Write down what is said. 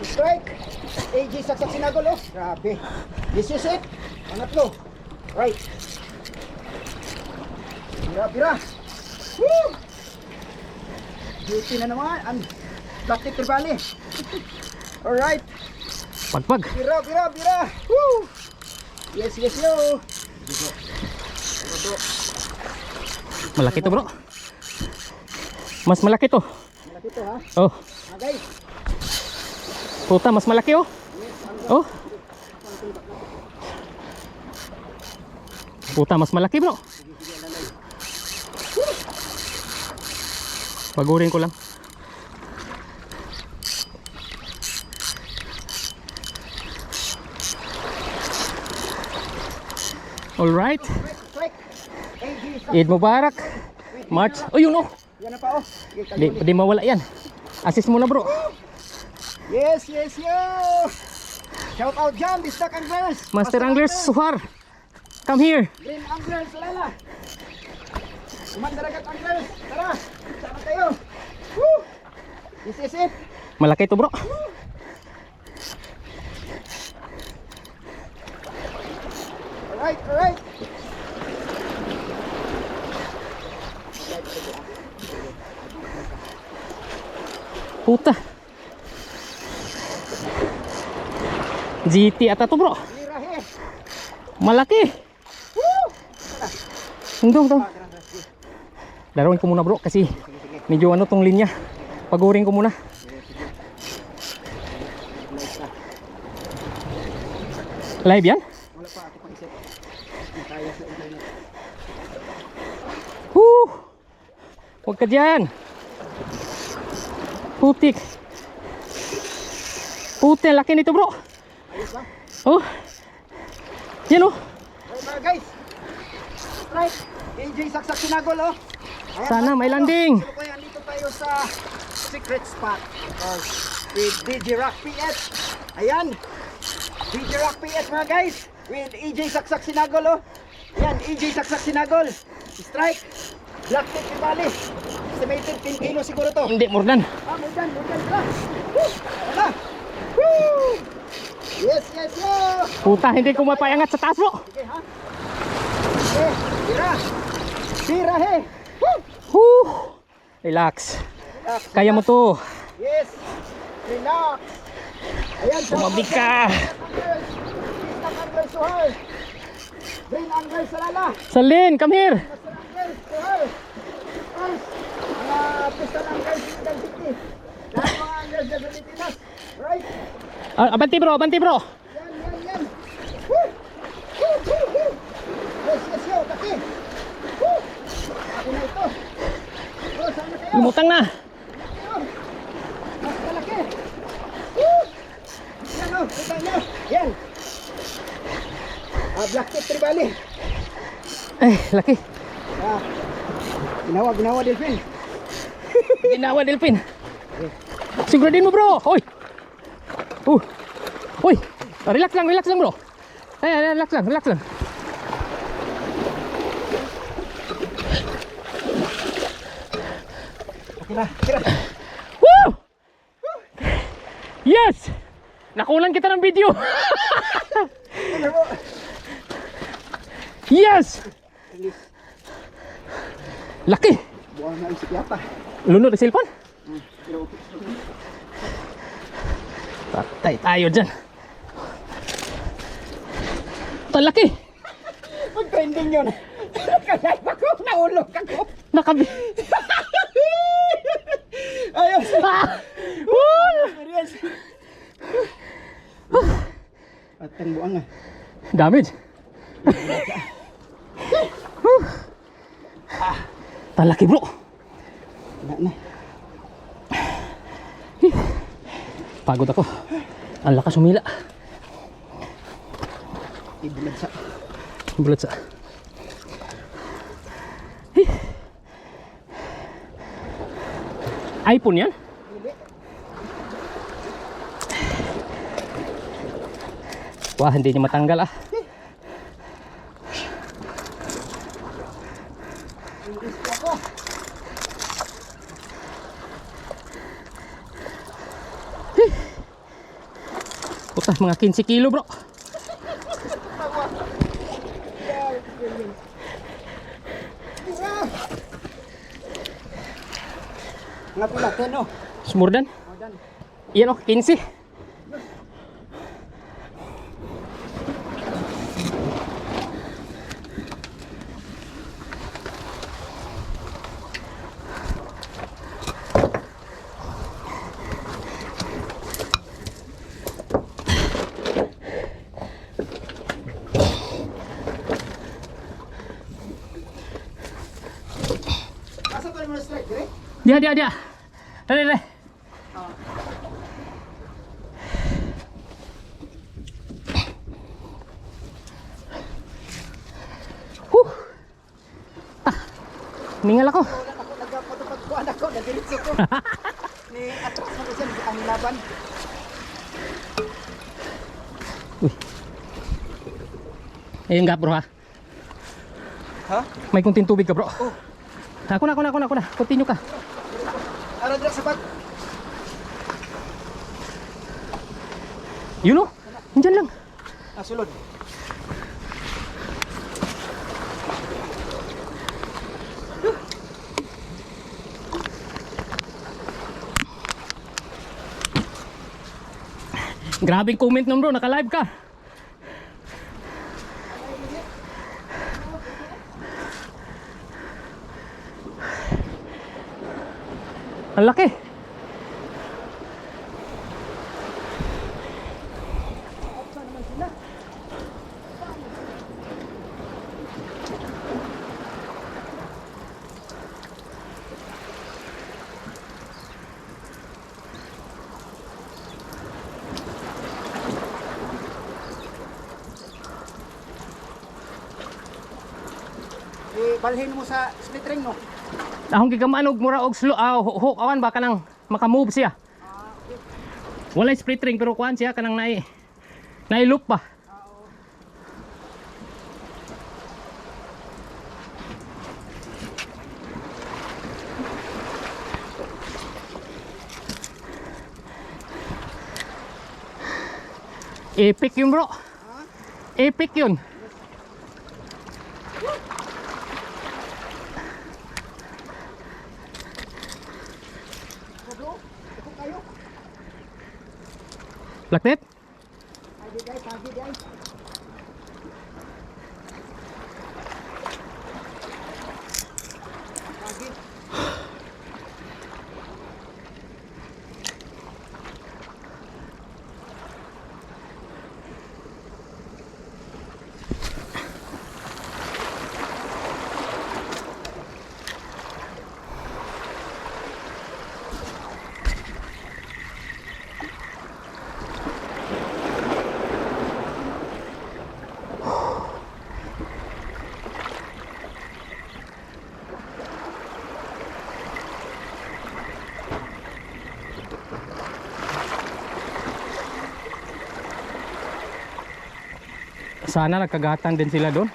Strike. AJ saksak sinagol oh. Grabe. This is it. Pangatlo. Right. Pira. Woo! Duty na naman. Ang plastic tribali. Alright. Pagpag. Bira. Woo! Yes, yo. Malaki to bro. Mas malaki to. Malaki to ha. Oh. Okay. Puta, mas malaki oh. Oh. Puta, mas malaki bro. Pagurin ko lang. Alright. Eid Mubarak. March. Oh yun oh. Yan na pa oh. Di mawala yan. Assist muna bro. Yes, yo. Shout out dyan, Bistak Anglers. Master Anglers Suhar. Come here. Green Anglers, Lala. Mandaragat Anglers. Tara, sama tayo. Woo! This is it. Malaki to bro. Alright. Puta. GT ata to bro. Lirahe. Malaki. Woo! Tungtong. Laruin ko muna bro kasi medyo ano tong linya. Pagurin ko muna. Live yan? Wala pa ako pang isip. Kaya sa internet. Huwag ka dyan. Putik. Puti, laki nito bro. Ayos ba? Oh. Yan oh. Alright mga guys. Right. AJ saksak sinagol oh. Ayan, Sana may landing. So kaya dito tayo sa secret spot with DJ Rock PS. Ayan. DJ Rock PS mga guys. With AJ saksak sinagol oh. Ayan, AJ saksak sinagol. Strike. Black tip Tribali. Estimated 10 kilo siguro to. Hindi, more than. More than tara. Woo! Tara. Woo! Yes, yo! Puta, hindi ko mapayangat sa taas bro. Okay, ha? Okay, tira, he! Woo! Relax. Relax. Kaya mo to. Yes! Relax! Ayan, Tumabig ka. Bistak Anglers Suhar! Green Anglers Salala! Salin, come here. Master Anglers Suhar! First, mga Pistan Anglers Sigal City! Lahat mga Anglers dyan sa Pilipinas! Right? Abanti bro, abanti bro. Yan! Woo! Woo! Yes, yo! Taki! Woo! Ako na ito! Oh, saan na kayo? Lumutang na. Mas malaki. Woo! Yan o, kita nyo. Yan. Black tip Tribali. Ay, laki. Ginawa Delphin. Ginawa Delphin. Siguradin mo bro. Hoy. Hoy. Relax lang bro. Ay, relax lang. Okay na, tira. Woo! Yes! Nakulan kita ng video. Yes! Laki! Buwan na isip yata. Lunod ang cellphone? Patay tayo dyan. Ito laki! Mag-trending yun. Nakalive ako, naulog ako. Nakabi... Ayos. Experience. At ang buang nga. Damage. Talaki bro. Wala na. Pagod ako. Ang lakas humila. Bulat sa. iPhone yan? Wah, hindi niya matanggal ah. Puta, mga 15 kilo bro. Nga pula, 10 no? Smurdan. More than. Iyan oh, 15. Asa pa naman strike, dire? Dia. Dali. Huh. Ningal ako. Wala ako nagpatupad-kuan ako, nagdiritso ko. Ni atras mo kasi ang laban. Uy. Ayun nga bro ha. Ha? May kunting tubig ka bro. Oh. Ako na. Continue ka. Ara dira sa bag. Yun oh. Diyan lang. Sulod. Grabing comment nun bro, naka-live ka. Ang laki. Balhin mo sa split ring no. Ahong gigamanog mura og slow hook awan ba kanang maka-move siya. Wala split ring pero kuan siya kanang nai loop pa. Epic yun bro. Epic yun. Laknet? Agi guys. Agi. Sana nagkagatan din sila doon.